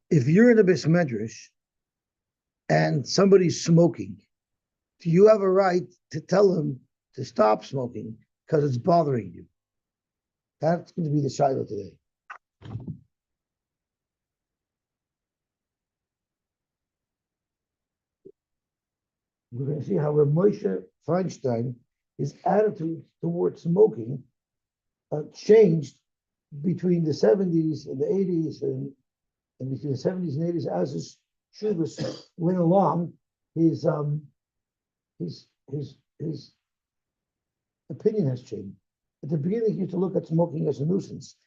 if you're in a bais medrash and somebody's smoking, do you have a right to tell them to stop smoking because it's bothering you? That's going to be the shiloh today. We're going to see how Moshe Feinstein, his attitude towards smoking changed between the 70s and the 80s and between the 70s and 80s as his shuvas went along. His opinion has changed. At the beginning, he used to look at smoking as a nuisance.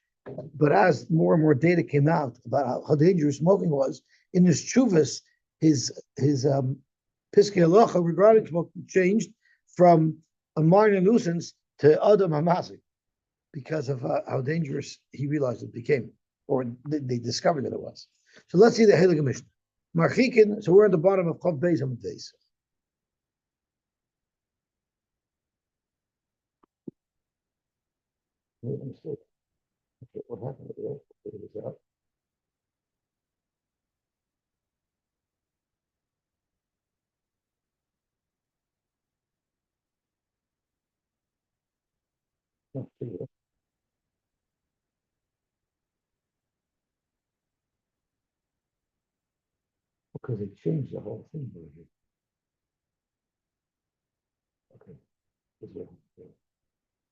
But as more and more data came out about how dangerous smoking was, in his chuvas, his Piskei Halacha regarding smoking changed from a minor nuisance to Adam Hamazik because of how dangerous he realized it became, or they discovered that it was. So let's see the Heilige Mishnah. Marchikin, so we're at the bottom of Chav Beis Amud Beis. Made a mistake. Okay, what happened there? Figure this out. Because they changed the whole thing. Okay.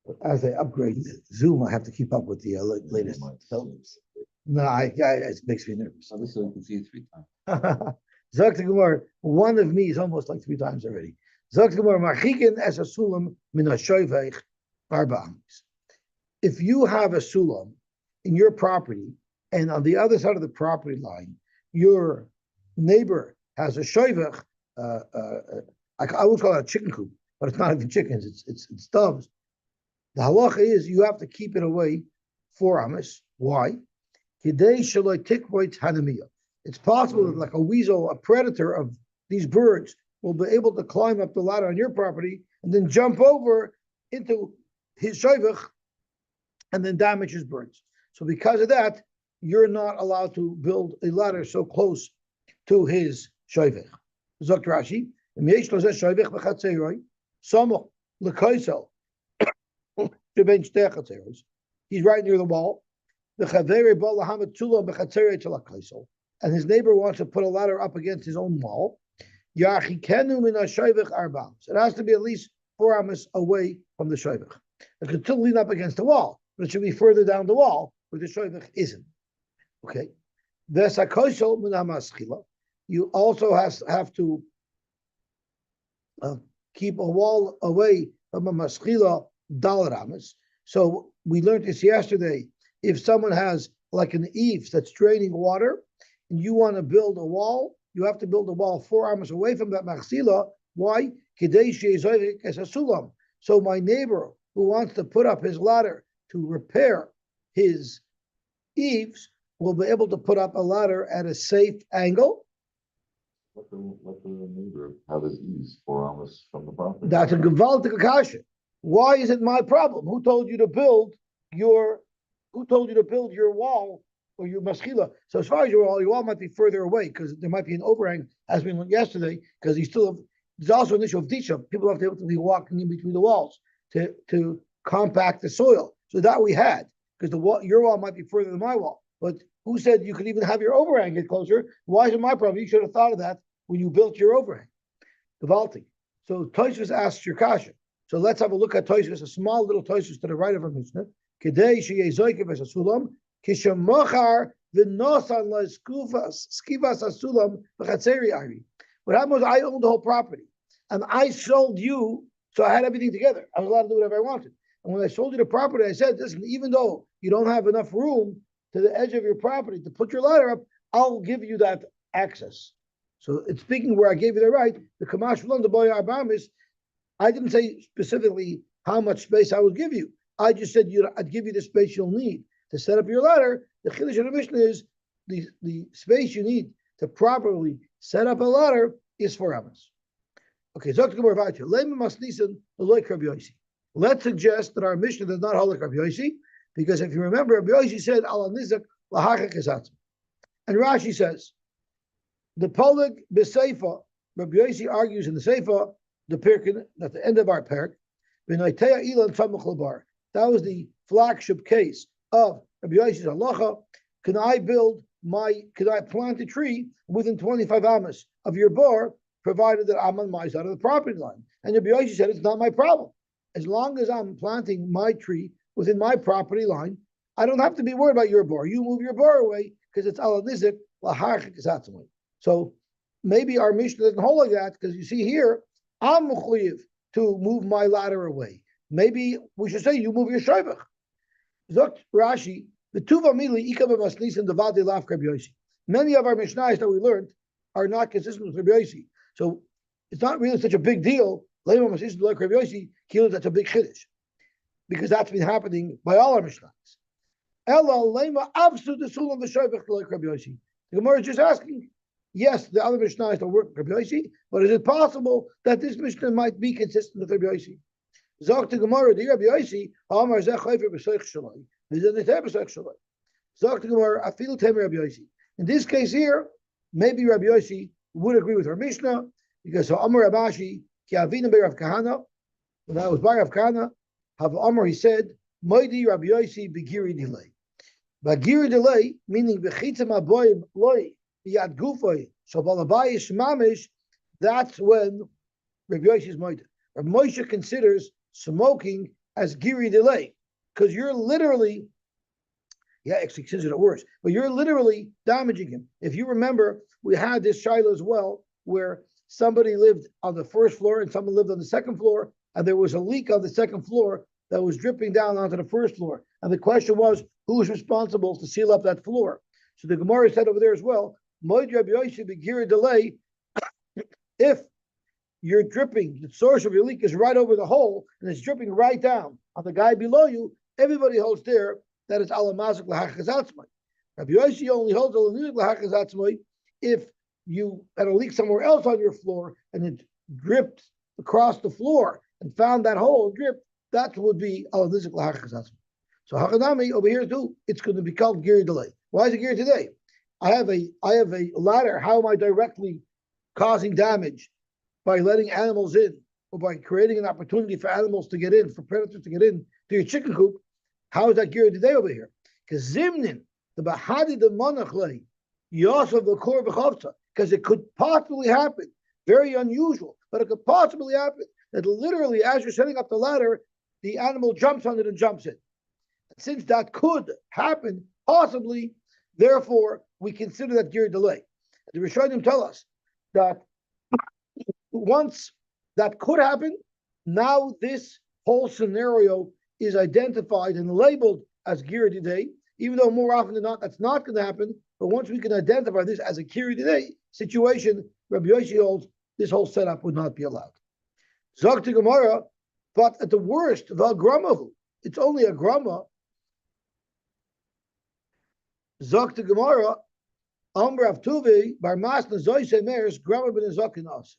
But as they upgrade Zoom, I have to keep up with the latest developments. No, it makes me nervous. Obviously, we can see it 3 times. Zok Gemara, one of me is almost like 3 times already. Zok Gemara, Marchikin as a sulam min hashoveich arba amis. If you have a sulam in your property, and on the other side of the property line, your neighbor has a shoivech, I would call it a chicken coop, but it's not even chickens, it's doves. The halacha is you have to keep it away 4 amas. Why? It's possible that like a weasel, a predator of these birds, will be able to climb up the ladder on your property and then jump over into his shoivech and then damage his birds. So because of that, you're not allowed to build a ladder so close to his shoivech. Zok Rashi, he's right near the wall. And his neighbor wants to put a ladder up against his own wall. It has to be at least 4 amas away from the shoivech. It could still lean up against the wall, but it should be further down the wall where the shoivech isn't. Okay. You also have to keep a wall away from a maschila dalar amas. So we learned this yesterday. If someone has like an eaves that's draining water, and you want to build a wall, you have to build a wall 4 amas away from that machzila. Why? So my neighbor who wants to put up his ladder to repair his eaves will be able to put up a ladder at a safe angle. Let the neighbor have his eaves 4 amas from the property. That's a gewaltige kasha. Why is it my problem? Who told you to build your wall or your maschila? So as far as your wall might be further away because there might be an overhang, as we learned yesterday, because there's also an issue of disha. People have to be walking in between the walls to compact the soil. So that we had, because your wall might be further than my wall. But who said you could even have your overhang get closer? Why is it my problem? You should have thought of that when you built your overhang. Gewaltig. So Tosfos asks your kasha. So let's have a look at Tosfos, a small little Tosfos to the right of our Mishnah. Kedei sheyeh zoykev es hasulam, kishamachar v'nosan skivas hasulam v'chatzeri ari. What happened was I owned the whole property, and I sold you, so I had everything together. I was allowed to do whatever I wanted. And when I sold you the property, I said, listen, even though you don't have enough room to the edge of your property to put your ladder up, I'll give you that access. So it's speaking where I gave you the right. The Kamash V'lon the boy Arbamis, I didn't say specifically how much space I would give you. I just said I'd give you the space you'll need to set up your ladder. The Chiddush of the Mishnah is the space you need to properly set up a ladder is 4 amas. Okay, let's suggest that our Mishnah does not hold like Rabbi Yosy, because if you remember, Rabbi Yosy said, And Rashi says, the Polig B'Seifa, Rabbi Yosy argues in the Seifa, the Pirkin, at the end of our Perk, that was the flagship case of Rabbi Yosy's halacha. Can I plant a tree within 25 amas of your bar, provided that I'm on my side of the property line? And Rabbi Yosy said, it's not my problem. As long as I'm planting my tree within my property line, I don't have to be worried about your bar. You move your bar away because it's ala nizik lahar chikasatzmai. So maybe our Mishnah doesn't hold like that, because you see here, I'm mechuyev to move my ladder away. Maybe we should say you move your shayvach. Zokt Rashi, the tuva mili ikab masnis and devade laf Rabbi Yosy. Many of our Mishnahs that we learned are not consistent with Rabbi Yosy. So it's not really such a big deal. Lema masnis and like Rabbi Yosy, that's a big chiddush, because that's been happening by all our Mishnahs. Ella lema avsu the sulam v'shayvach like Rabbi Yosy. The Gemara is just asking. Yes, the other Mishnahs don't work with Rabbi Yosy, but is it possible that this Mishnah might be consistent with Rabbi Yosy? Zok to Gemara, the Rabbi Yosy, Amar zeh chayfer b'seich shalai, v'zeh neteh b'seich shalai. Zok to Gemara, afilu temer Rabbi Yosy. In this case here, maybe Rabbi Yosy would agree with our Mishnah, because so Amar Rabashi, ki avinu be'Rav Kahana, when I was by Rav Kahana, have Amar, he said, Moidi Rabbi Yosy begiri delay. Begiri delay, meaning b'chitzim aboyim loy, Yad Gufay, so Balabayis Mamish, that's when Rabbi Yosy is Moed. Rabbi Moshe considers smoking as giri delay, because you're literally, actually considers it worse, but you're literally damaging him. If you remember, we had this shiloh as well, where somebody lived on the first floor and someone lived on the second floor, and there was a leak on the second floor that was dripping down onto the first floor. And the question was, who was responsible to seal up that floor? So the Gemara said over there as well, Moed Rabbi Yosy begiri delay, if you're dripping, the source of your leak is right over the hole, and it's dripping right down on the guy below you, everybody holds there that it's ala mazik lahachazatzmai. Rabbi Yosy only holds ala nizik lahachazatzmai if you had a leak somewhere else on your floor and it dripped across the floor and found that hole dripped, that would be ala nizik lahachazatzmai. So Hakadami over here too, it's going to be called giri delay. Why is it giri today? I have a ladder. How am I directly causing damage by letting animals in, or by creating an opportunity for animals to get in, for predators to get in to your chicken coop? How is that geared today over here? Because Zimnin, the Bahadi the Monachle, Yosef the Kor B'chavtza, because it could possibly happen, very unusual, but it could possibly happen that literally as you're setting up the ladder, the animal jumps on it and jumps in. Since that could happen, possibly, therefore, we consider that gear delay. The Rishonim tell us that once that could happen, now this whole scenario is identified and labeled as gear delay, even though more often than not, that's not going to happen. But once we can identify this as a gear delay situation, Rabbi Yosy holds this whole setup would not be allowed. Zog to Gemara, but at the worst, Valgramahu, it's only a grama. Zog to Gemara, Amrav Tuvi, Barmasna Zoyse Meres, Grama ben Azokin us.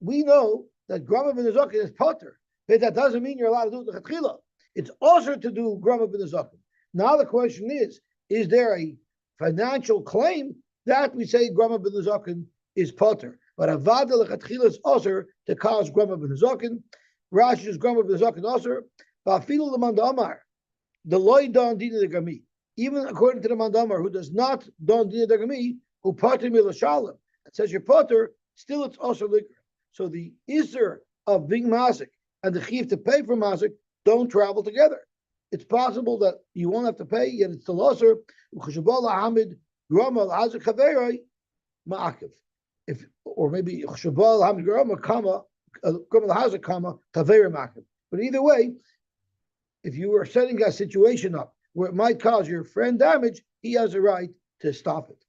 We know that Grama ben Azokin is potter, but that doesn't mean you're allowed to do the Chatchila. It's also to do Grama ben Azokin. Now the question is there a financial claim that we say Grama ben Azokin is potter? But Avada Lechatchila is also to cause Grama ben Azokin. Rashi is Grama ben Azokin also. Vafilu Lamanda Amar, the Loy Don Dina de Gami. Even according to the Mandamar, who does not don dina dagami, who pater milashalim, it says your pater, still it's also liquor. So the iser of being mazik and the chiv to pay for mazik don't travel together. It's possible that you won't have to pay, yet it's still also hamid grama al chaveroi ma'akiv. If or maybe shabal hamid grama kama grama al kama chaveroi ma'akiv. But either way, if you are setting a situation up where it might cause your friend damage, he has a right to stop it.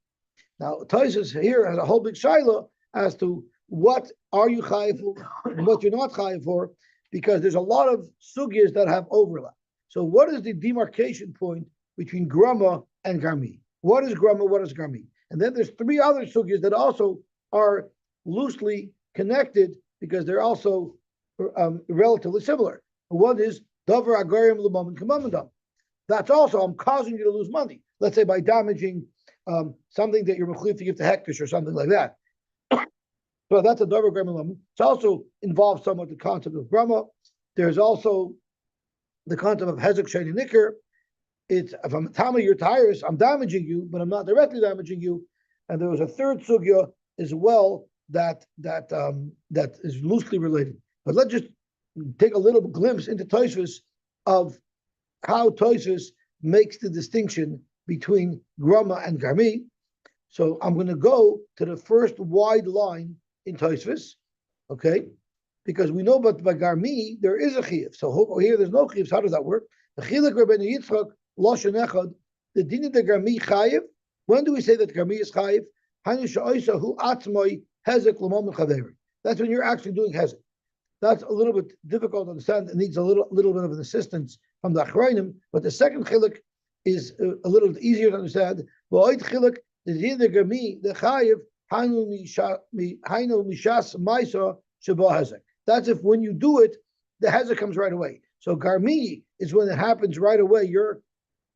Now, Taisus here has a whole big shiloh as to what are you chayiv for and what you're not chayiv for, because there's a lot of sugyas that have overlap. So what is the demarcation point between grama and garmi? What is grama, what is garmi? And then there's three other sugyas that also are loosely connected because they're also relatively similar. One is davar agarim l'mam and kamamandam. That's also, I'm causing you to lose money. Let's say by damaging something that you're mechuyev to give to hektish or something like that. So that's a davar grama lamed. It also involves somewhat the concept of grama. There's also the concept of hezek sheni nicker. It's if I'm Tama, you're tires, I'm damaging you, but I'm not directly damaging you. And there was a third sugya as well that is loosely related. But let's just take a little glimpse into Tosfos of how Tosfos makes the distinction between grama and garmi. So I'm going to go to the first wide line in Tosfos, okay? Because we know but by garmi there is a chiyuv. So here there's no chiyuv. So how does that work? The chilek Rabbeinu Yitzchak lashon echad. The din of the garmi chayiv. When do we say that garmi is chayiv? That's when you're actually doing hezek. That's a little bit difficult to understand. It needs a little bit of an assistance from the achrayim. But the second chilek is a little easier to understand. V'oid chilek the din of the garmi the chayiv hainu mishas ma'isa sheba hezek. That's if when you do it, the hezek comes right away. So garmi is when it happens right away.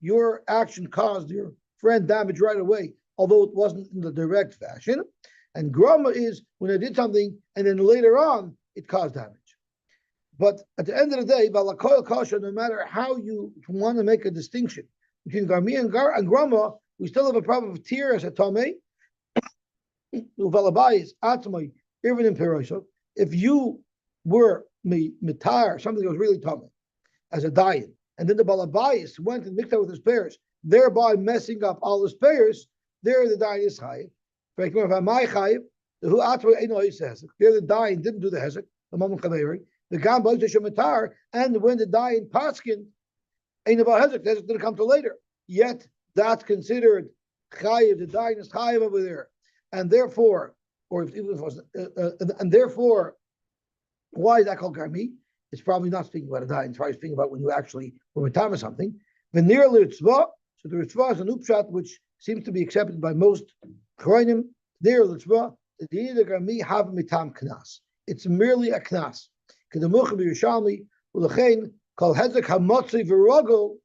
Your action caused your friend damage right away, although it wasn't in the direct fashion. And grama is when I did something and then later on it caused damage. But at the end of the day, valakoil kasha, no matter how you want to make a distinction between garmi and grama, we still have a problem of tear as a tamei. Uvalabayis atmai even in pirosho. If you were mitar, something that was really tamei as a diet, and then the balabayis went and mixed out with his pairs, thereby messing up all his pairs, there the dying is chayiv. There the dying didn't do the hezek, the moment chaveri, the gam boy shematar, and when the dying paskin ain't about hezek, hezek didn't come till later. Yet that's considered chayiv. The dying is chayiv over there, and therefore, or if even if it was, and therefore, why is that called garmi? It's probably not speaking about a dying. It's probably speaking about when you actually were mitama something. V'nir l'ritzvah. So the ritzvah is an upshat which seems to be accepted by most chronim. There, l'tzvah, the din of the garmi have mitam knas. It's merely a knas. Kedemucha b'Yerushalmi u'lechein kol hezek hamotzi v'rogel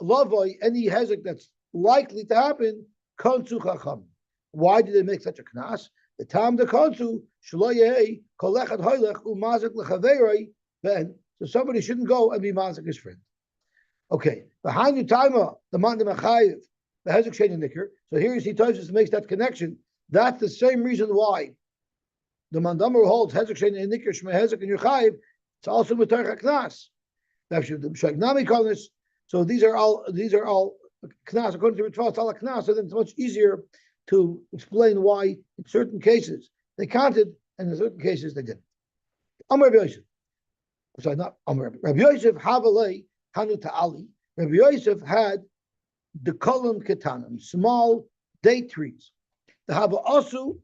lavoi, any hezek that's likely to happen konsu chacham. Why did they make such a knas? The tam de konsu shlo yehei kol echad hoylech u'mazik lechaverei ben. So somebody shouldn't go and be mazik his friend. Okay, behind the timer, the man machayev, the hezek sheni nicker. So here you see Tosfos makes that connection. That's the same reason why the mandamar holds hezek sheni nicker shmei hezek and yochayev. It's also mitar knas. So these are all knas according to Ritva. It's all a knas. So then it's much easier to explain why in certain cases they counted and in certain cases they didn't. Amar Rabbi Yosef. Sorry, not Amar Rabbi Yosef. Havalei. Hanu Ta'ali, Rabbi Yosef had the kolam ketanim, small date trees. The Hava Asu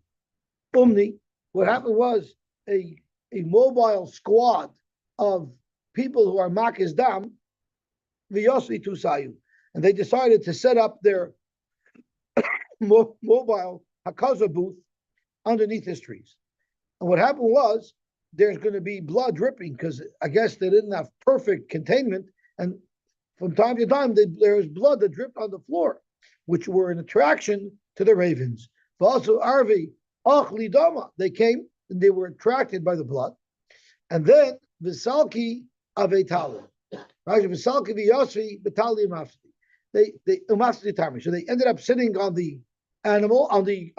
Umni, what happened was a mobile squad of people who are Makis Dam, Yosy Tusayu, and they decided to set up their mobile Hakaza booth underneath his trees. And what happened was there's going to be blood dripping because I guess they didn't have perfect containment. And from time to time, there was blood that dripped on the floor, which were an attraction to the ravens. Also, Arvi, Achli Dama, they came and they were attracted by the blood. And then, Visalki Avetali. Visalki Yosy, Betali Umafti. So they ended up sitting on the animal, on the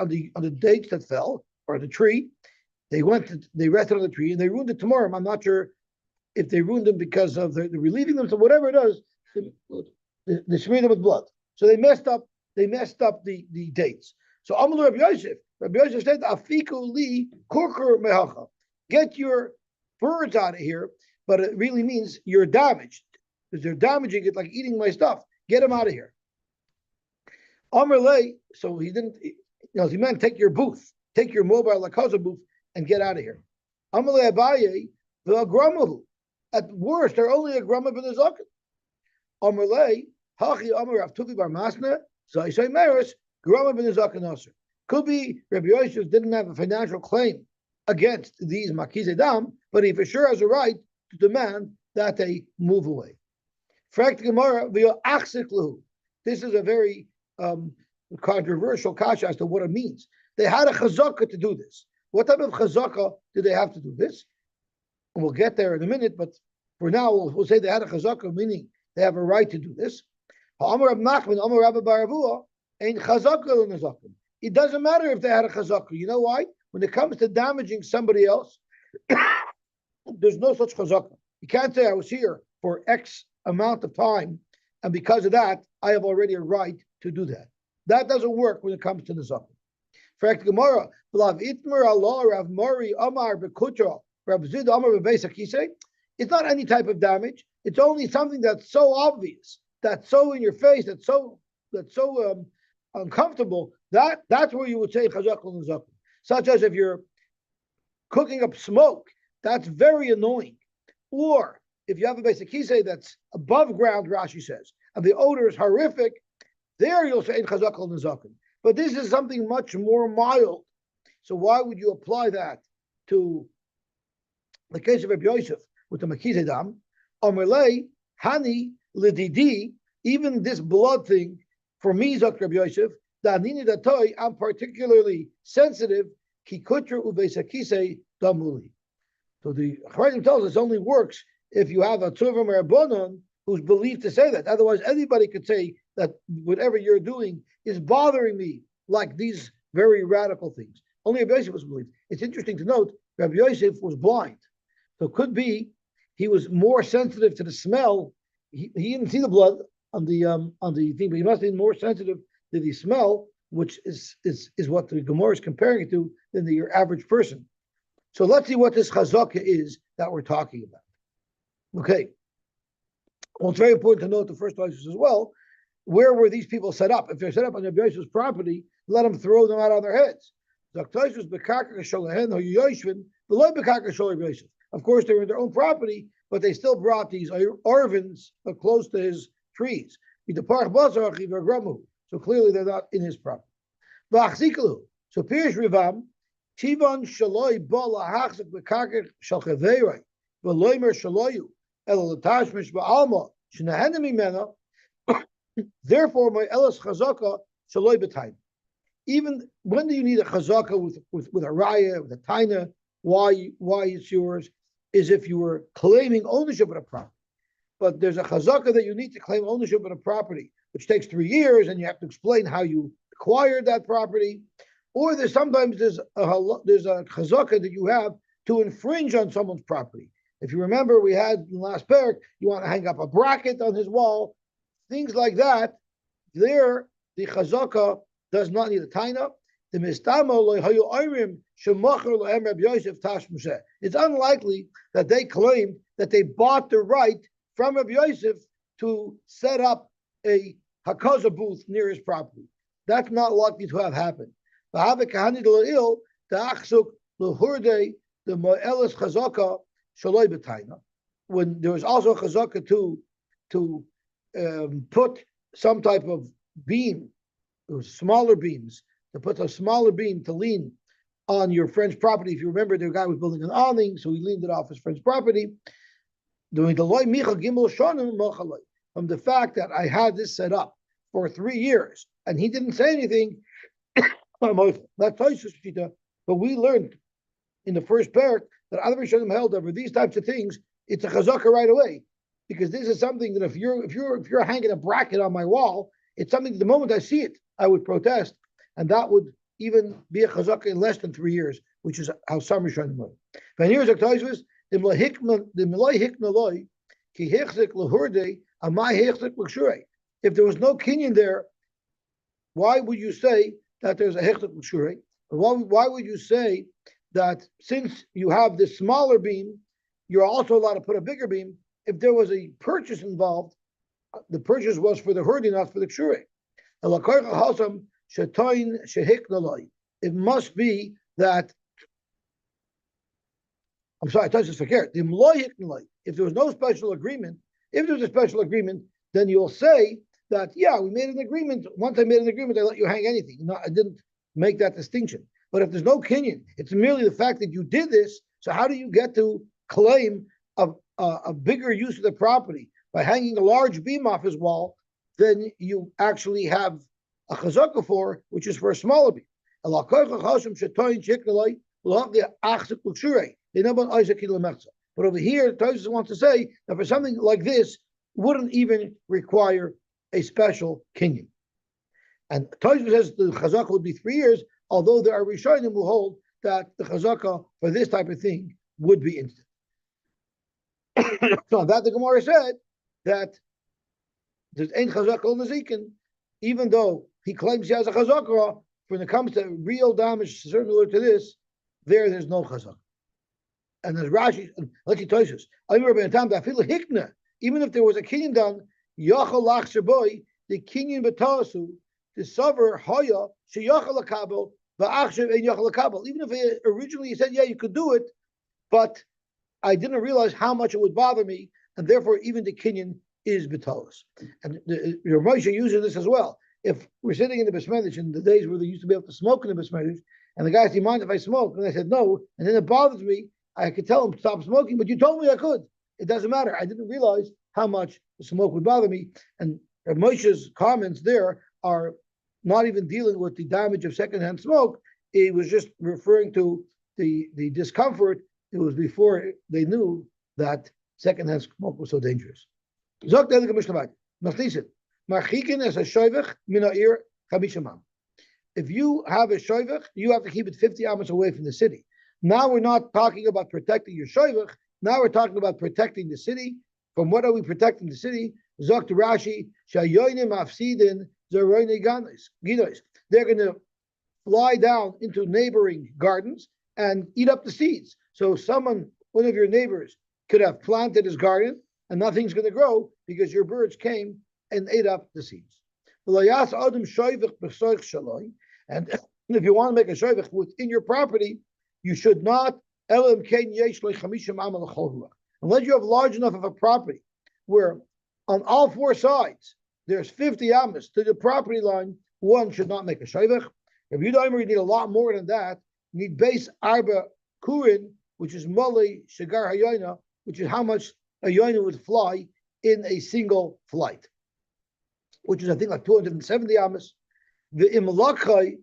dates that fell, or the tree. They rested on the tree and they ruined it tomorrow. I'm not sure if they ruined them because of the relieving them, so whatever it is, they smeared them with blood. So they messed up the dates. So Amar Rabbi Yosef said, Afiku li kurkur mehacha. Get your birds out of here, but it really means you're damaged. Because they're damaging it like eating my stuff. Get them out of here. Amar lei, so he didn't, he meant take your booth, take your mobile lakaza booth and get out of here. Amar lei Abaye, v'agramahu. At worst, they're only a grama ben zaken. Amarlei, hachi amar Rav Tuvi bar Masna, so I say meris, grama ben zaken aser. Could be Rabbi Yosef didn't have a financial claim against these makiz dam, but he for sure has a right to demand that they move away. This is a very controversial kasha as to what it means. They had a chazaka to do this. What type of chazaka did they have to do this? And we'll get there in a minute, but for now, we'll say they had a chazaka, meaning they have a right to do this. It doesn't matter if they had a chazaka. You know why? When it comes to damaging somebody else, there's no such chazaka. You can't say I was here for X amount of time, and because of that, I have already a right to do that. That doesn't work when it comes to the zakah. Fact Gemara, Vlav Itmer Allah Rav Mori Amar Bekutra Rav Zid Amar Bebeisa Kisei. It's not any type of damage. It's only something that's so obvious, that's so in your face, that's so uncomfortable. That's where you would say chazak l'nezakah. Such as if you're cooking up smoke, that's very annoying. Or if you have a basic kisei that's above ground, Rashi says, and the odor is horrific, there you'll say chazak l'nezakah. But this is something much more mild. So why would you apply that to the case of Rabbi Yosef with the Makizeh Dam? Amalei, Hani, Lididi, even this blood thing, for me, Zok Rabbi Yosef, Danini Datoy, I'm particularly sensitive, Kikutra Ubesakise Damuli. So the Chachamim tells us it only works if you have a Tzuvim or a Bonon who's believed to say that. Otherwise, anybody could say that whatever you're doing is bothering me, like these very radical things. Only Rabbi Yosef was believed. It's interesting to note, Rabbi Yosef was blind. So it could be he was more sensitive to the smell. He didn't see the blood on the thing, but he must have been more sensitive to the smell, which is what the Gemara is comparing it to than your average person. So let's see what this chazaka is that we're talking about. Okay. Well, it's very important to note the first place as well. Where were these people set up? If they're set up on Rabbi Yosef's property, let them throw them out on their heads. Of course, they were in their own property, but they still brought these arvins close to his trees. So clearly they're not in his property. So Pirish Rivam, Tivon Shaloi Bala Hachzik Bekakir Shalcheverei, Veloimer Shaloyu, El Latashmish Baalma, Shinahanami Mena. Therefore, my Elas Chazaka Shaloi B'Taina. Even when do you need a chazaka with a raya, with a taina? Why it's yours is if you were claiming ownership of a property. But there's a chazaka that you need to claim ownership of a property, which takes 3 years, and you have to explain how you acquired that property. Or sometimes there's a chazaka that you have to infringe on someone's property. If you remember, we had in the last parak, you want to hang up a bracket on his wall, things like that. There, the chazaka does not need a taina. It's unlikely that they claimed that they bought the right from Rabbi Yosef to set up a hakaza booth near his property. That's not likely to have happened. When there was also a chazaka to put some type of beam, smaller beams, to put a smaller beam to lean on your friend's property. If you remember, the guy was building an awning, so he leaned it off his friend's property. From the fact that I had this set up for 3 years and he didn't say anything, that's Shita. But we learned in the first parak that other Rishonim held over these types of things, it's a chazaka right away, because this is something that if you're hanging a bracket on my wall, it's something that the moment I see it, I would protest, and that would even be a chazaka in less than 3 years, which is how some Rishonim learn. And here's a Tosfos: if there was no kinyan there, why would you say that there's a hechzik l'shure? Why would you say that since you have this smaller beam, you're also allowed to put a bigger beam? If there was a purchase involved, the purchase was for the hurdy, not for the kshure. It must be that, I'm sorry, I touched this forget. If there was no special agreement, if there's a special agreement, then you'll say that, yeah, we made an agreement. Once I made an agreement, I let you hang anything. No, I didn't make that distinction. But if there's no kinyan, it's merely the fact that you did this. So how do you get to claim a bigger use of the property by hanging a large beam off his wall than you actually have a chazaka for, which is for a smaller beam. But over here, Tosfos wants to say that for something like this, wouldn't even require a special kinyan. And Tosfos says the chazaka would be 3 years, although there are Rishonim who hold that the chazaka for this type of thing would be instant. So that the Gemara said that there's ein chazaka l'nezikin, even though he claims he has a chazaka, when it comes to real damage similar to this, there's no chazaka. And as Rashi, let's see Tosfos, even if there was a kinyan done, yachal lachser boy, the kinyan b'tasu, the saver haya sheyachal lakabel va'achshav ein yachal lakabel. Even if originally he said, yeah, you could do it, but I didn't realize how much it would bother me, and therefore even the kinyan is b'talus. And your Moshe uses this as well. If we're sitting in the Besmedish in the days where they used to be able to smoke in the Besmedish, and the guy said, do you mind if I smoke? And I said, no. And then it bothers me. I could tell him, stop smoking, but you told me I could. It doesn't matter. I didn't realize how much the smoke would bother me. And Moshe's comments there are not even dealing with the damage of secondhand smoke. It was just referring to the discomfort. It was before they knew that secondhand smoke was so dangerous. If you have a shoivach, you have to keep it 50 amos away from the city. Now we're not talking about protecting your shoivach. Now we're talking about protecting the city. From what are we protecting the city? Zok to Rashi, shayonim afsidin zeroine ginos. They're going to fly down into neighboring gardens and eat up the seeds. So one of your neighbors, could have planted his garden and nothing's going to grow because your birds came and ate up the seeds. And if you want to make a shoivach within your property, you should not, unless you have large enough of a property where on all 4 sides there's 50 amos to the property line, one should not make a shoivach. If you don't need a lot more than that, you need base arba kurin, which is mali shagar hayoina, which is how much a yoina would fly in a single flight, which is I think like 270 amos. The imlachai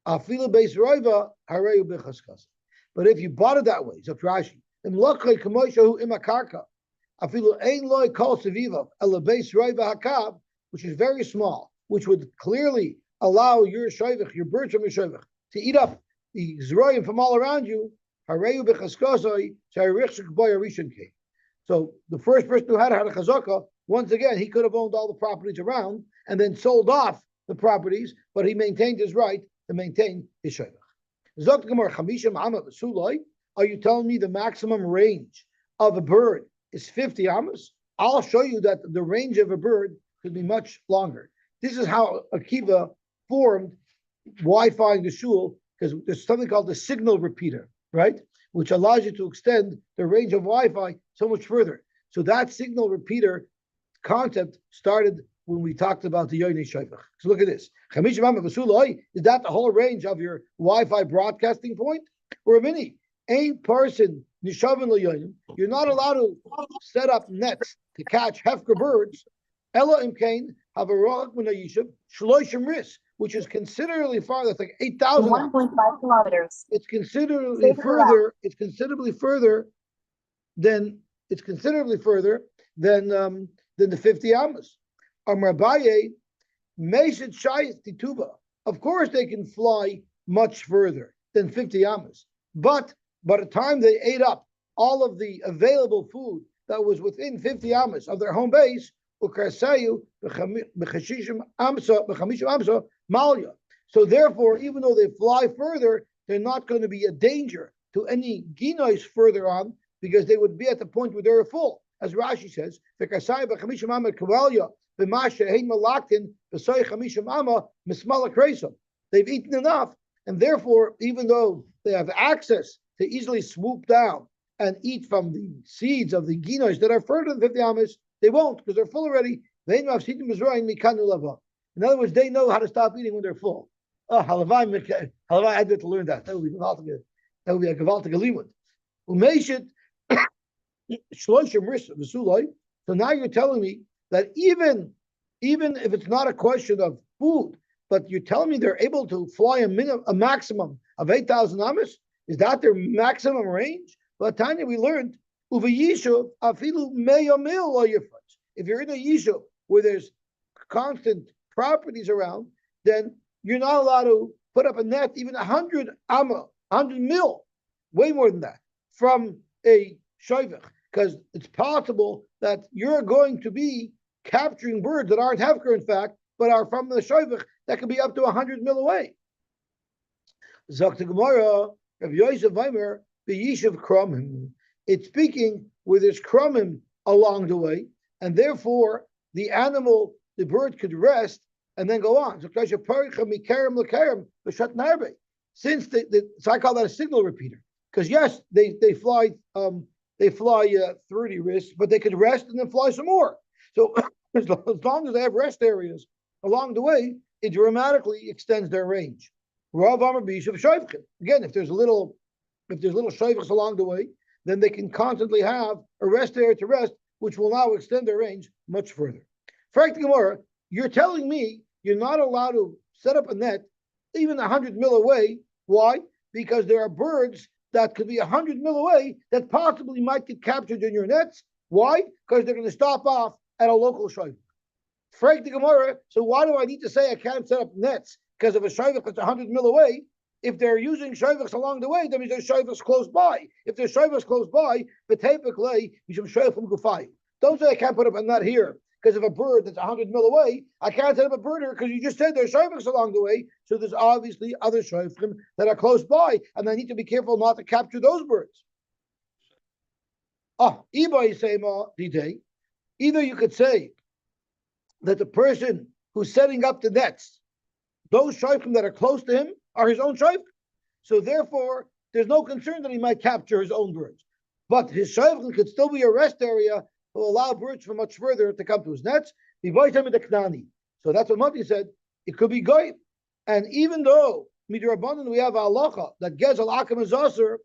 afilu base roiva hareyu bechaskas. But if you bought it that way, so Rashi, imlachai kamoishahu imakarka afilu ein loy kol seviva ela base roiva hakab, which is very small, which would clearly allow your shoivach, your birds from your shoivach, to eat up the zroyim from all around you. Hareyu bechaskas shayrichshik boy arishan came. So the first person who had a chazaka, once again, he could have owned all the properties around and then sold off the properties, but he maintained his right to maintain his shayvach. Are you telling me the maximum range of a bird is 50 amos? I'll show you that the range of a bird could be much longer. This is how Akiva formed Wi-Fi in the shul, because there's something called the signal repeater, right? Which allows you to extend the range of Wi-Fi so much further. So that signal repeater concept started when we talked about the Yoynei Shayvach. So look at this. Is that the whole range of your Wi-Fi broadcasting point? Or a mini? A person, you're not allowed to set up nets to catch hefker birds. Ella imkain have a rock when shloishim ris, which is considerably farther. It's like 8,000. 1.5 kilometers. It's considerably further. It's considerably further than the 50 amos. Amrabaye meshet shayis tituba. Of course, they can fly much further than 50 amos. But by the time they ate up all of the available food that was within 50 amos of their home base, so therefore, even though they fly further, they're not going to be a danger to any ginois further on, because they would be at the point where they're full. As Rashi says, they've eaten enough, and therefore, even though they have access to easily swoop down and eat from the seeds of the ginois that are further than 50 amos, they won't, because they're full already. In other words, they know how to stop eating when they're full. Oh, halavai, I had to learn that. That would be a gewaltige limud. So now you're telling me that even if it's not a question of food, but you're telling me they're able to fly a maximum of 8,000 amas? Is that their maximum range? But Tanya, we learned, if you're in a yishuv where there's constant properties around, then you're not allowed to put up a net even 100 amma, 100 mil, way more than that, from a shoivach, because it's possible that you're going to be capturing birds that aren't hefker, in fact, but are from the shoivach that could be up to 100 mil away. Zok the Gemara, Rav Yosy Vaimer, the Yishuv Kromim. It's speaking where there's Kromim along the way, and therefore the animal, the bird could rest and then go on. Since so I call that a signal repeater, because yes, they fly 30 risks, but they could rest and then fly some more. So as long as they have rest areas along the way, it dramatically extends their range. Again, if there's little shoyvachs along the way, then they can constantly have a rest area to rest, which will now extend their range much further. Frank Gemara, you're telling me you're not allowed to set up a net even 100 mil away. Why? Because there are birds that could be 100 mil away that possibly might get captured in your nets. Why? Because they're going to stop off at a local shoyvach. Frank the Gemara, so why do I need to say I can't set up nets because of a shoyvach that's 100 mil away? If they're using shoyvachs along the way, that means there's shoyvachs close by. If there's shoyvachs close by, the tepik you should shoyvach from gufay. Don't say I can't put up a net here because of a bird that's 100 mil away. I can't set up a bird here because you just said there's shoyvachs along the way. So there's obviously other shoyvachim that are close by, and I need to be careful not to capture those birds. Either you could say that the person who's setting up the nets, those shoyvachim that are close to him, are his own shoyvach. So therefore, there's no concern that he might capture his own birds. But his shoyvach could still be a rest area to allow birds from much further to come to his nets. So that's what Mati said. It could be goy. And even though midrabanan we have a halacha that gezel akim is aser,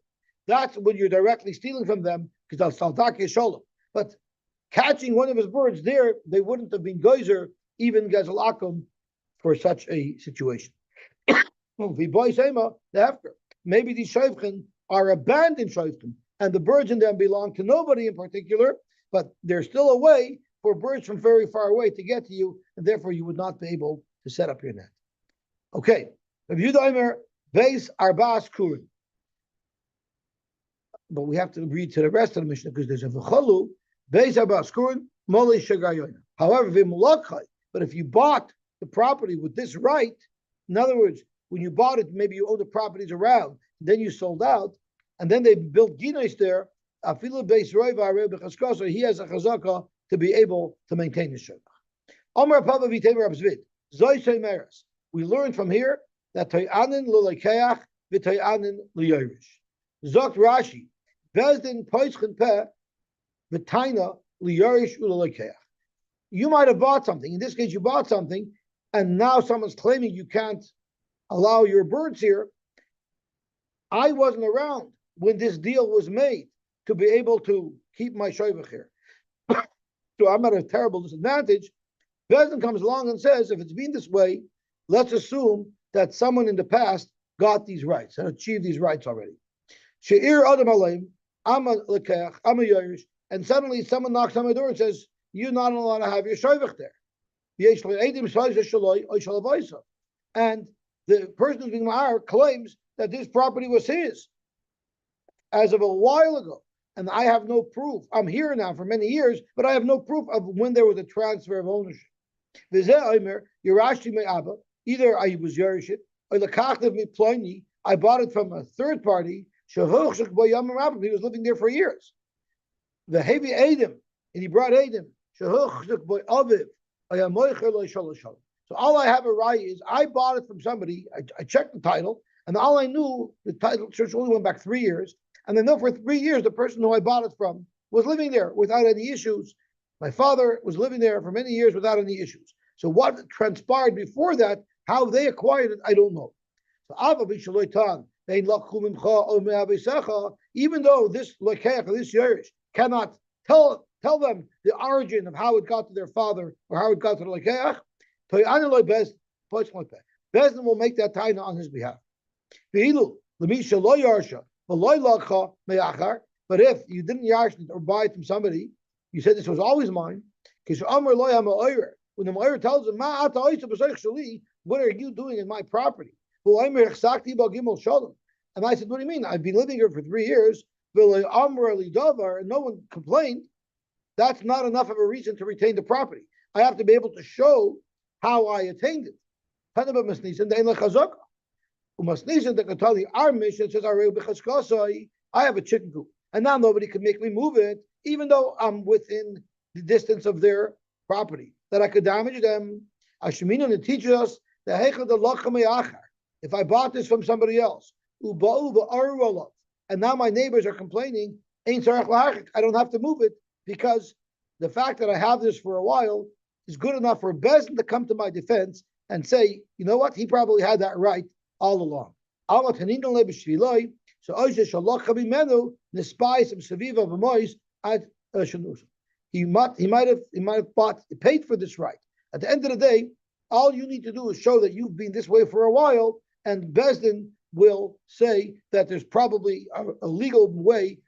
that's when you're directly stealing from them because al saldak sholem. But catching one of his birds there, they wouldn't have been geyser even gezel akim for such a situation. Maybe these shoyvchim are abandoned shoyvchim, and the birds in them belong to nobody in particular, but there's still a way for birds from very far away to get to you, and therefore you would not be able to set up your net. Okay, Rav Yudaimer base arbas kurin, but we have to read to the rest of the Mishnah because there's a v'cholu base arbas kurin moli shagayoyna. However, v'mulakai, but if you bought the property with this right, in other words, when you bought it, maybe you owned the properties around, then you sold out, and then they built ginos there. Afilu beis roiva so he has a chazaka to be able to maintain the shuk. Omar Pava v'temer abzvid zoy meres. We learned from here that toyanin l'lekeach v'toyanin l'yorish. Zokt Rashi bezdin poischen peh v'taina l'yorish u'lekeach. You might have bought something. In this case, you bought something, and now someone's claiming you can't allow your birds here. I wasn't around when this deal was made to be able to keep my shoyvach here. So I'm at a terrible disadvantage. Bezdin comes along and says, if it's been this way, let's assume that someone in the past got these rights and achieved these rights already. She'ir adam aleim, I'm a lekech, I'm a yorish, and suddenly someone knocks on my door and says, you're not allowed to have your shoyvach there. And the person who's being ma'ar claims that this property was his as of a while ago, and I have no proof. I'm here now for many years, but I have no proof of when there was a transfer of ownership. Either I was Yerushet, or I bought it from a third party. He was living there for years. The heavy Adam, and he brought Adam. So all I have a right is I bought it from somebody. I checked the title, and all I knew, the title search only went back 3 years. And I know for 3 years, the person who I bought it from was living there without any issues. My father was living there for many years without any issues. So what transpired before that, how they acquired it, I don't know. So even though this lekech, this Yerush, cannot tell them the origin of how it got to their father or how it got to the lekech, Bezdin will make that taina on his behalf. But if you didn't yash it or buy it from somebody, you said this was always mine. When the Ma'ir tells him, what are you doing in my property? And I said, what do you mean? I've been living here for 3 years, and no one complained. That's not enough of a reason to retain the property. I have to be able to show how I attained it. Our mission says, I have a chicken coop, and now nobody can make me move it, even though I'm within the distance of their property, that I could damage them. Ashimina teaches us that if I bought this from somebody else, and now my neighbors are complaining, I don't have to move it, because the fact that I have this for a while is good enough for Bezdin to come to my defense and say, you know what, he probably had that right all along. So he might have paid for this right. At the end of the day, all you need to do is show that you've been this way for a while, and Bezdin will say that there's probably a legal way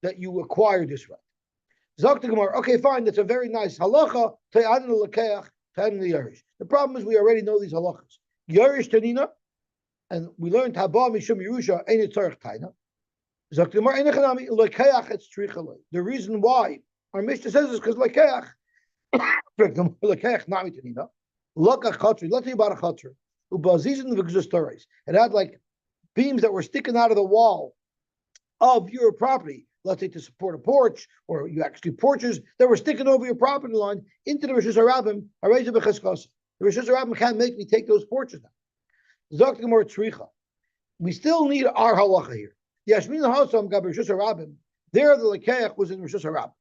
that you acquire this right. Okay, fine, that's a very nice halacha. The problem is we already know these halachas. Yarish Tanina, and we learned Haba Mishum Yerusha Ein Tzarech Taina. The reason why our Mishnah says this because Lekeach, Nami Tanina, Lokach Chatri. Let's say about a Chatri. It had like beams that were sticking out of the wall of your property. Let's say to support a porch, or you actually porches that were sticking over your property line into the Rosh Hashanah. The Rosh Hashanah can't make me take those porches now. We still need our halacha here. Yashmin Hasam Gab Rosh Hashanah. There, the Lekeach was in Rosh Hashanah.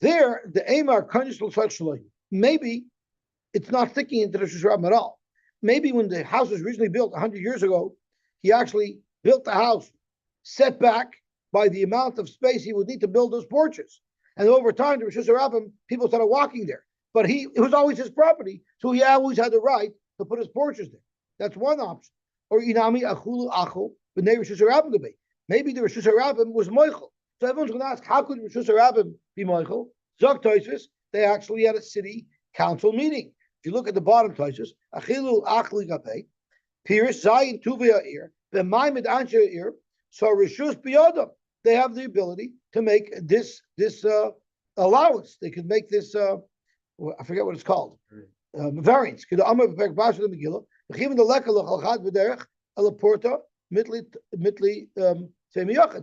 There, the Amar Kanishal Shaloi. Maybe it's not sticking into the Rosh Hashanah at all. Maybe when the house was originally built 100 years ago, he actually built the house set back by the amount of space he would need to build those porches. And over time, the Rosh Hashanah, people started walking there. But it was always his property, so he always had the right to put his porches there. That's one option. Or Inami Achulu Achul, B'nei Rosh Hashanah. Maybe the Rosh Hashanah was Moichel. So everyone's going to ask, how could Rosh Hashanah be Moichel? Zok Toisvis, they actually had a city council meeting. If you look at the bottom Toisvis, Achilu Achli Gapei, Piris Zayin Tuvia Ir, B'maimed Ansha Ir, so Rishus Biyodam, they have the ability to make this allowance. They could make this, I forget what it's called, variance.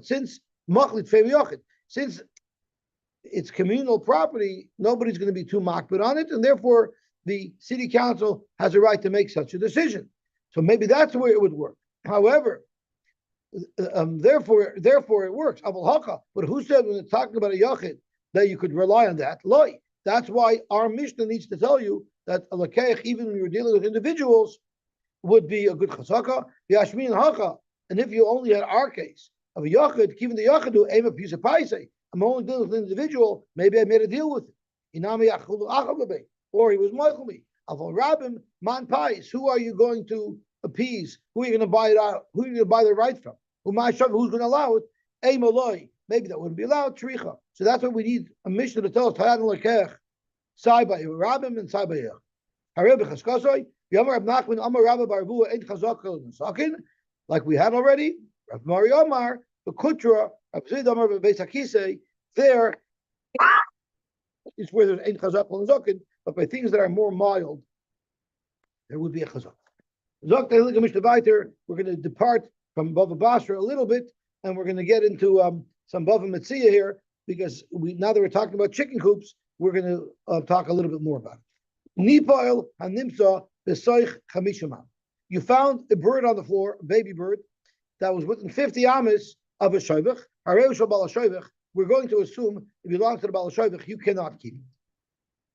Since since it's communal property, nobody's going to be too makbid on it, and therefore the city council has a right to make such a decision. So maybe that's where it would work. However, therefore it works. But who said when it's talking about a yachid that you could rely on that? Loi. That's why our Mishnah needs to tell you that a lakeich, even when you're dealing with individuals, would be a good chazaka. Yashmin haka. And if you only had our case of a yachid, even the yachid who aim a piece of paise, I'm only dealing with an individual. Maybe I made a deal with him. Or he was moichel. Avon Rabbim man pais. Who are you going to appease? Who are you going to buy it out? Who are you going to buy the right from? Who's going to allow it? Maybe that wouldn't be allowed. Tricha. So that's what we need a mission to tell us. Tayan lekech, sai by Rabbim and sai by Yach. Harei b'chaskasoi. Yamar Rab Nachman Amar Rabba Barbu Ein Chazak Sakin. Like we had already. Rav Mari Amar B'Kutra Rav Zid Amar B'Beis Hakisei. There is where there's Ein Chazak Sakin. But by things that are more mild, there would be a chazak. We're going to depart from Bava Basra a little bit, and we're going to get into some Bava Metzia here, because now that we're talking about chicken coops, we're going to talk a little bit more about it. Nipail hanimsa b'soich chamishama. You found a bird on the floor, a baby bird, that was within 50 amas of a shoivach. We're going to assume it belongs to the Baal Shoivach, you cannot keep it.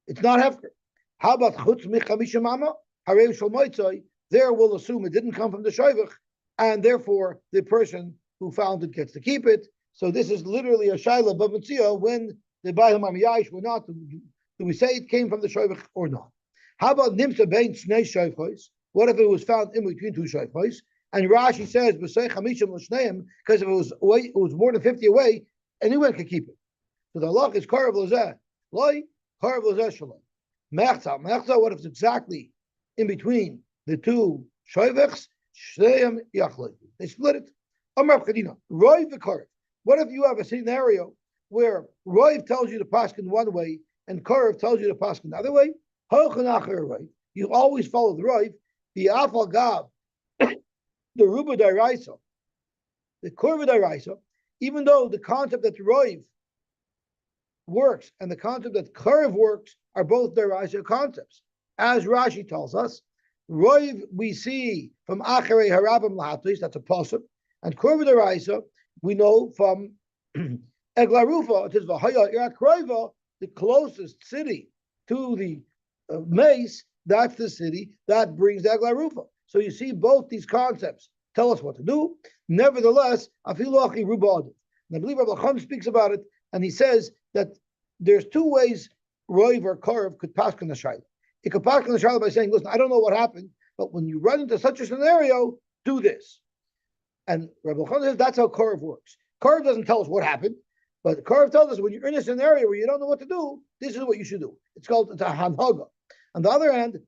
It's not hefker. How about chutz michamisha mama? Harei shel moitzai. There we'll assume it didn't come from the shoivach, and therefore the person who found it gets to keep it. So this is literally a shaila b'mitzia when they buy him amiyash or not. Do we say it came from the shoivach or not? How about nimsa bein shnei shoivchos? What if it was found in between two shayfos? And Rashi says, because if it was more than 50 away, anyone could keep it. So the halach is karav lozeh, loy, karav lozeh shalom. Mechza, what if it's exactly in between the two shayvechs? Shneim yachloi. They split it. Amar Chadina, Roiv v'Karev. What if you have a scenario where Roiv tells you to paskin one way and Karev tells you to paskin another way? You always follow the Roiv. The Afal Gav, the Ruba Dairaisa, the Kurva Dairaisa, even though the concept that Roiv works and the concept that Karev works are both Dairaisa concepts. As Rashi tells us, Roiv we see from Acharei Harabim Lahatis, that's a pasuk, and Kurva Dairaisa we know from Eglarufa, it is Vahaya Irak Kroiva, the closest city to the mace, that's the city that brings the Eglarufa. So you see both these concepts tell us what to do. Nevertheless, Afilachi Rubad. And I believe Rabbi Chum speaks about it, and he says that there's two ways Roiv or Karev could paskin the Shaila. It could paskin the Shaila by saying, listen, I don't know what happened, but when you run into such a scenario, do this. And Rabbi Chum says that's how Karev works. Karev doesn't tell us what happened, but Karev tells us when you're in a scenario where you don't know what to do, this is what you should do. It's a hanhaga. On the other hand,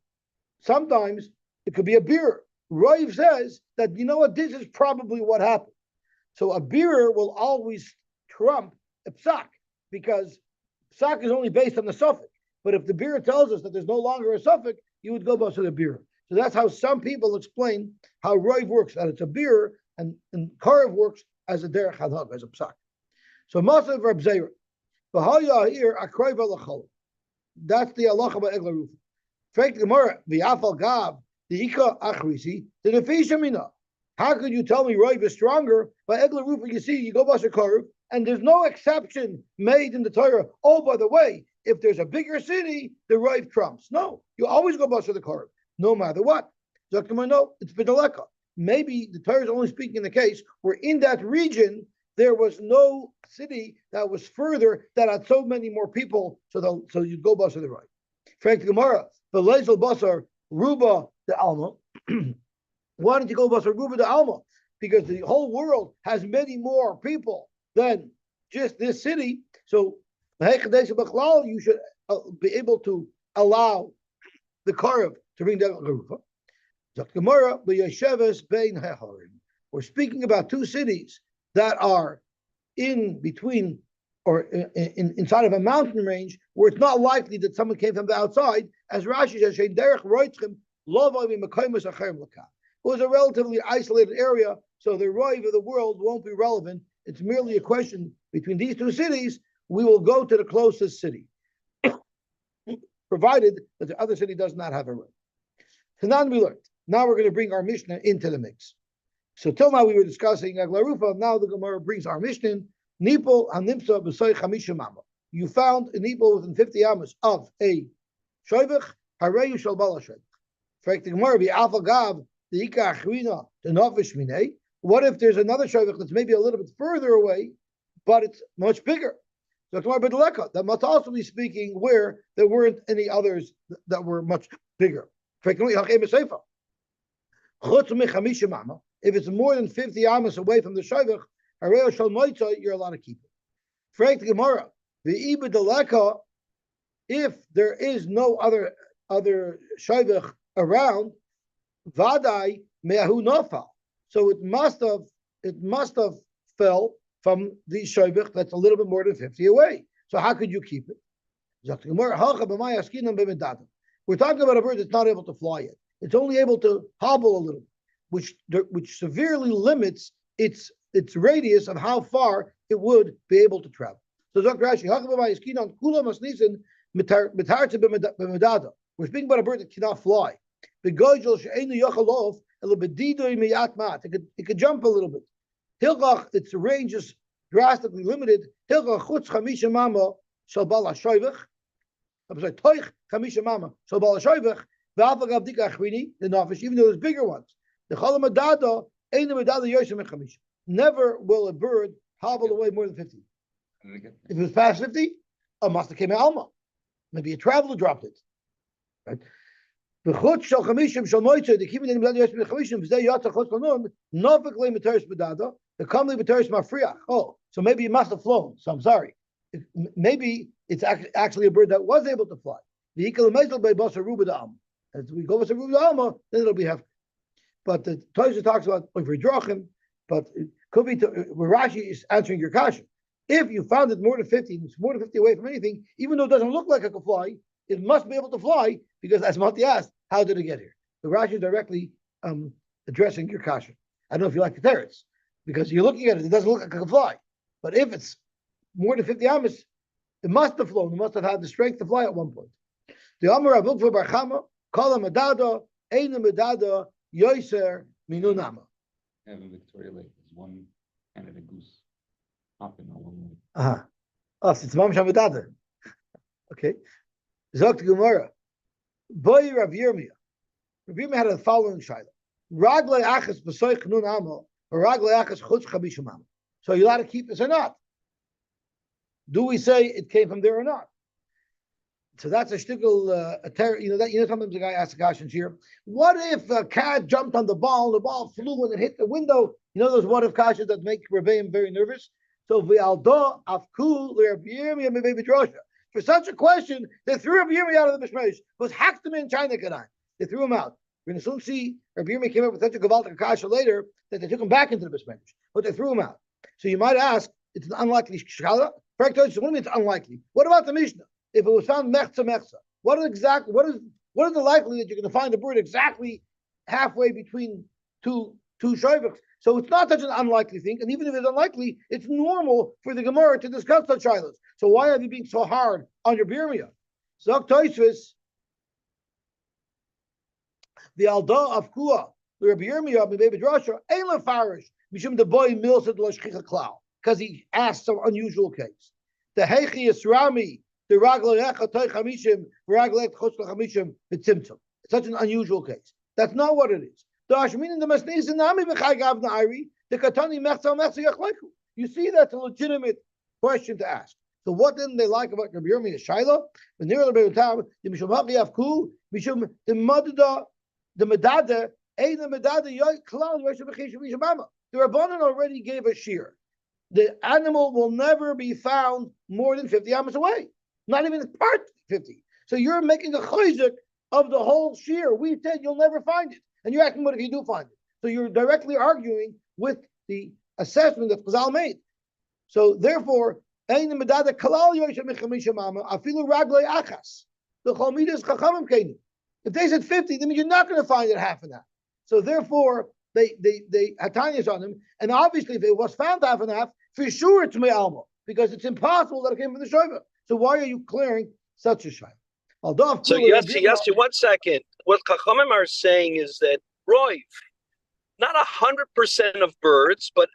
sometimes it could be a beer. Roiv says that, you know what, this is probably what happened. So a beer will always trump a psak, because psak is only based on the suffix. But if the beer tells us that there's no longer a suffix, you would go by the beer. So that's how some people explain how Roiv works, that it's a beer, and Karev works as a derech hadhag, as a psak. So Masav Reb Zeira, v'haya here akroiv alachol. That's the halacha by Egla Rufa. Frank Gemara, v'yafal gav, the ika achrisi, the nefisha mina. How could you tell me Roiv is stronger? By Egla Rufa, you see, you go by Karev, and there's no exception made in the Torah. Oh, by the way, if there's a bigger city, the Roiv trumps. No, you always go by the Karev, no matter what. Zakama, no, it's bidaleka. Maybe the Torah is only speaking in the case where in that region there was no city that was further that had so many more people, so you go bus to the right. Frank Gemara, the Lezel Basar Ruba the Alma. Why did you go bus Ruba the Alma? Because the whole world has many more people than just this city. So you should be able to allow the Karev to bring down the Rufa. We're speaking about two cities that are in between or inside of a mountain range where it's not likely that someone came from the outside. As Rashi says, it was a relatively isolated area, so the Roiv of the world won't be relevant. It's merely a question between these two cities. We will go to the closest city, provided that the other city does not have a Roiv. Tanan we learned. Now we're going to bring our Mishnah into the mix. So till now we were discussing Aglarufa. Now the Gemara brings our Mishnah. Nipol Animsa B'Soy Chamisha Mama. You found a Nipol within 50 amas of a Shoivich. Hareyu Shal Bala Shoivich. Fact the Gemara be Alpha Gav the Ika Achrina the Novish Minei. What if there's another Shoivich that's maybe a little bit further away, but it's much bigger? So Gemara B'Deleka. That must also be speaking where there weren't any others that were much bigger. Fact the Gemara Sefer. If it's more than 50 amas away from the Shoivich, you're allowed to keep it. Frank the Gemara, the Ibadaleka, if there is no other Shoivich around, Vadai Meahu Nofal. So it must have fell from the Shoivich that's a little bit more than 50 away. So how could you keep it? We're talking about a bird that's not able to fly yet. It's only able to hobble a little, which severely limits its radius of how far it would be able to travel. So Dr. Rashi, we're speaking about a bird that cannot fly. It could jump a little bit. Its range is drastically limited. Even though there's bigger ones. Never will a bird hobble away more than 50. If it was past 50, a must have came out Alma. Maybe a traveler dropped it. Right? B'chutz shel chamishim shel moitze, the kivin in the yes b'chamishim v'zeh yatsa chutz kanun novik le materis bedada the kamli materis mafriach. Oh, so maybe it must have flown. So I'm sorry. Maybe it's actually a bird that was able to fly. The ikal mezel by Basra ruba da'am. As we go Basra ruba da'am, then it'll be hefker. But the Tosha talks about over drachim, but it could be where Rashi is answering your question. If you found it more than 50, it's more than 50 away from anything, even though it doesn't look like it could fly, it must be able to fly, because as Mati asked, how did it get here? The Rashi is directly addressing your question. I don't know if you like the teretz, because you're looking at it, it doesn't look like it can fly. But if it's more than 50 amas, it must have flown, it must have had the strength to fly at one point. The Amar Abuk for Barchama, Kala Medada, Eina Medada, Yoser, Minunama. And in Victoria Lake, there's one Canada goose hopping along the Oh, so it's Mamsha Medada. Okay. Zok to Gemara. Boy Rav Yirmiyah. Rav Yirmiyah had the following shaila. Raglei achas b'soich nun amo, or raglei achas chutz chabishim amo. So you allowed to keep this or not? Do we say it came from there or not? So that's a shtickle, sometimes the guy asks questions here. What if a cat jumped on the ball flew and it hit the window? You know those what if questions that make Rebbeim very nervous? So v'aldo afku Rav Yirmiyah maybe drosha. For such a question, they threw Rabbi Yirmiyah out of the Bishmesh. It was hacked him in China Kanan. They threw him out. We're going to soon see Rabbi Yirmiyah came up with such a Gavalta Kasha later that they took him back into the Bishmesh. But they threw him out. So you might ask, it's an unlikely Shala. So what do you mean it's unlikely? What about the Mishnah? If it was found Mechza, what is the likelihood that you're going to find a bird exactly halfway between two shayviks? So it's not such an unlikely thing, and even if it's unlikely, it's normal for the Gemara to discuss such shilas. So why are you being so hard on your birmia? Zok Toisvis, the Alda of Kua, the Rabbi Yirmiyah, the baby Drasha, Eila Farish, Mishum the boy Mills at Lashchicha Klau, because he asked some unusual case. The Hechi Yisrami, the Raglecha Toy Chamishim, Raglech Chutz Chamishim, the Tzimtzum. It's such an unusual case. That's not what it is. The Ashmin the Masnis and Nami Bechai Gav Nairi, the Katani Mechza Mechza Yachleku. You see, that's a legitimate question to ask. So what didn't they like about Rabbi Yirmiyah Shaila? The near the time, the Mishum Haki Avku, Mishum the Madada, the Medada, Ein the Medada Yoy Klal Yosy Bechishim Mishamama. The Rabbanan already gave a shear. The animal will never be found more than 50 amas away, not even part 50. So you're making a chayzik of the whole shear. We said you'll never find it, and you're asking what if you do find it. So you're directly arguing with the assessment that Chazal made. So therefore, if they said 50, then you're not going to find it half and half. So therefore, they Hatanias on them, and obviously if it was found half and half, for sure it's Me'alma, because it's impossible that it came from the Shoiva. So why are you clearing such a Shoiva? So Yosy, 1 second. What Chachamim are saying is that Roy, not 100% of birds, but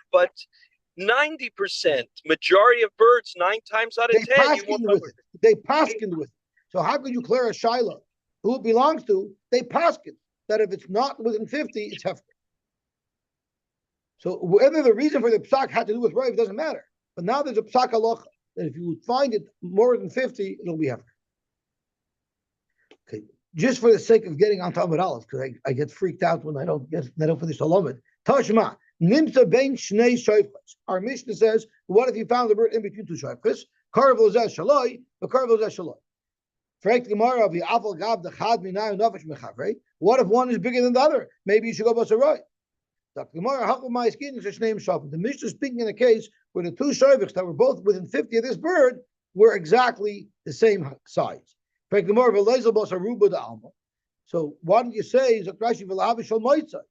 90%, majority of birds, 9 times out of 10, you won't cover it. They paskin with it. So how could you clear a Shiloh who it belongs to? They paskin that if it's not within 50, it's hefker. So whether the reason for the psak had to do with Rav doesn't matter. But now there's a psak halacha that if you would find it more than 50, it'll be hefker. Okay, just for the sake of getting on Talmud Aleph, because I get freaked out when I don't finish the Talmud. Tashma nimsa bein shnei shayfches. Our Mishnah says, what if you found the bird in between two shayfches? Karv lozeh shaloi, but karv lozeh shaloi. Frank Gemara of the Afal Gab the Chad Minay Nafesh Mechavre. What if one is bigger than the other? Maybe you should go Basra. The Gemara Hakul My Skin is his name Shafin. The Mishnah is speaking in a case where the two shayviks that were both within 50 of this bird were exactly the same size. Frank Gemara Velezel Basra Ruba the Alma. So why don't you say Zakrashi Velahavishal Moitzai?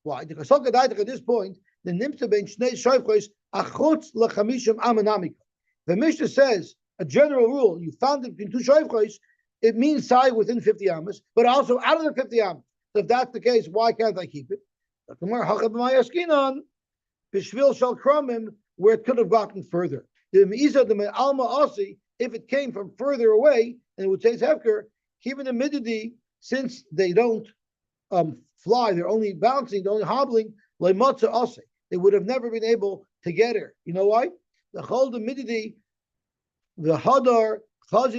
Why? Because at this point, the Nimsa Ben Shnei Shayvches Achutz Lachamishim Amanamika. The Mishnah says a general rule: you found it between two shayvches, it means sai within 50 amas, but also out of the 50 amas. So if that's the case, why can't I keep it? Where it could have gotten further. If it came from further away, and it would say it's hefker, even the mididi, since they don't fly, they're only bouncing, they're only hobbling, they would have never been able to get her. You know why? The chol the mididi, the hadar These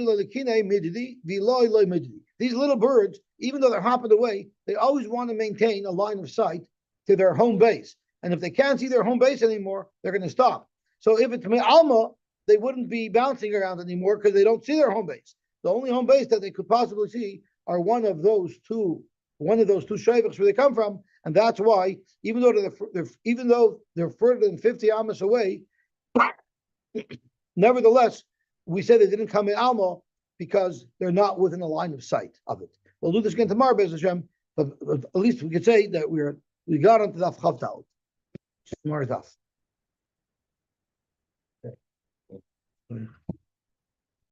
little birds, even though they're hopping away, they always want to maintain a line of sight to their home base. And if they can't see their home base anymore, they're going to stop. So if it's Alma, they wouldn't be bouncing around anymore because they don't see their home base. The only home base that they could possibly see are one of those two shayviks where they come from, and that's why even though they're further than 50 amas away, nevertheless we say they didn't come in Alma because they're not within a line of sight of it. We'll do this again tomorrow, Be'ez Hashem, but at least we could say that we got onto Daf Chav Tal. Tomorrow Daf. Okay.